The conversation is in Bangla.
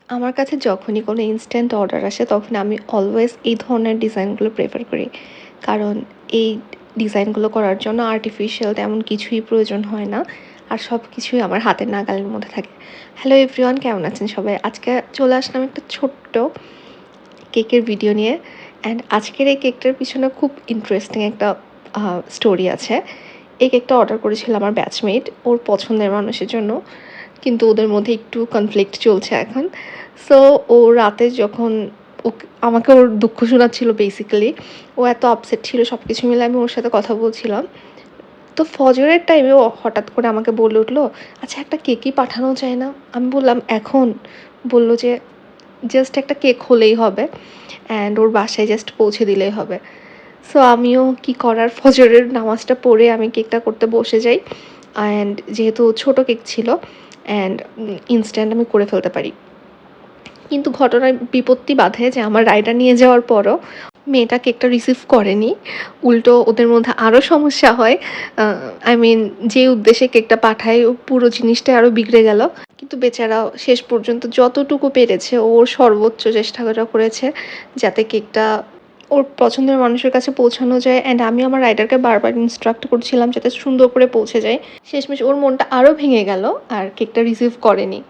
আমার কাছে যখনই কোনো ইনস্ট্যান্ট অর্ডার আসে তখন আমি অলওয়েজ এই ধরনের ডিজাইনগুলো প্রেফার করি। কারণ এই ডিজাইনগুলো করার জন্য আর্টিফিশিয়াল তেমন কিছুই প্রয়োজন হয় না। আর সব কিছুই আমার হাতের নাগালের মধ্যে থাকে। হ্যালো এভরিওয়ান, কেমন আছেন সবাই? আজকে চলে আসলাম একটা ছোট্ট কেকের ভিডিও নিয়ে। অ্যান্ড আজকের এই কেকটার পিছনে খুব ইন্টারেস্টিং একটা স্টোরি আছে। এই কেকটা অর্ডার করেছিল আমার ব্যাচমেট ওর পছন্দের মানুষের জন্য। কিন্তু ওদের মধ্যে একটু কনফ্লিক্ট চলছে এখন। সো ও রাতে যখন আমাকে ওর দুঃখ শোনাচ্ছিল বেসিক্যালি। ও এত আপসেট ছিল, সব কিছু মিলে আমি ওর সাথে কথা বলছিলাম। তো ফজরের টাইমে ও হঠাৎ করে আমাকে বলে উঠলো, "আচ্ছা একটা কেকই পাঠানো যায় না?" আমি বললাম, "এখন?" বলল যে, "জাস্ট একটা কেক হলেই হবে অ্যান্ড ওর বাসায় জাস্ট পৌঁছে দিলেই হবে।" সো আমিও কি করার, ফজরের নামাজটা পড়ে আমি কেকটা করতে বসে যাই। অ্যান্ড যেহেতু ছোট কেক ছিল অ্যান্ড ইনস্ট্যান্ট আমি করে ফেলতে পারি। কিন্তু ঘটনায় বিপত্তি বাধে যে আমার রাইডার নিয়ে যাওয়ার পরও মেয়েটা কেকটা রিসিভ করেনি। উল্টো ওদের মধ্যে আরও সমস্যা হয়। আই মিন যে উদ্দেশ্যে কেকটা পাঠায় ও পুরো জিনিসটাই আরও বিগড়ে গেল। কিন্তু বেচারা শেষ পর্যন্ত যতটুকু পেরেছে ওর সর্বোচ্চ চেষ্টাটা করেছে যাতে কেকটা ওর পছন্দের মানুষের কাছে পৌঁছানো যায়। অ্যান্ড আমি আমার রাইডারকে বারবার ইনস্ট্রাক্ট করছিলাম যাতে সুন্দর করে পৌঁছে যায়। শেষমেশ ওর মনটা আরও ভেঙে গেল আর কেকটা রিসিভ করেনি।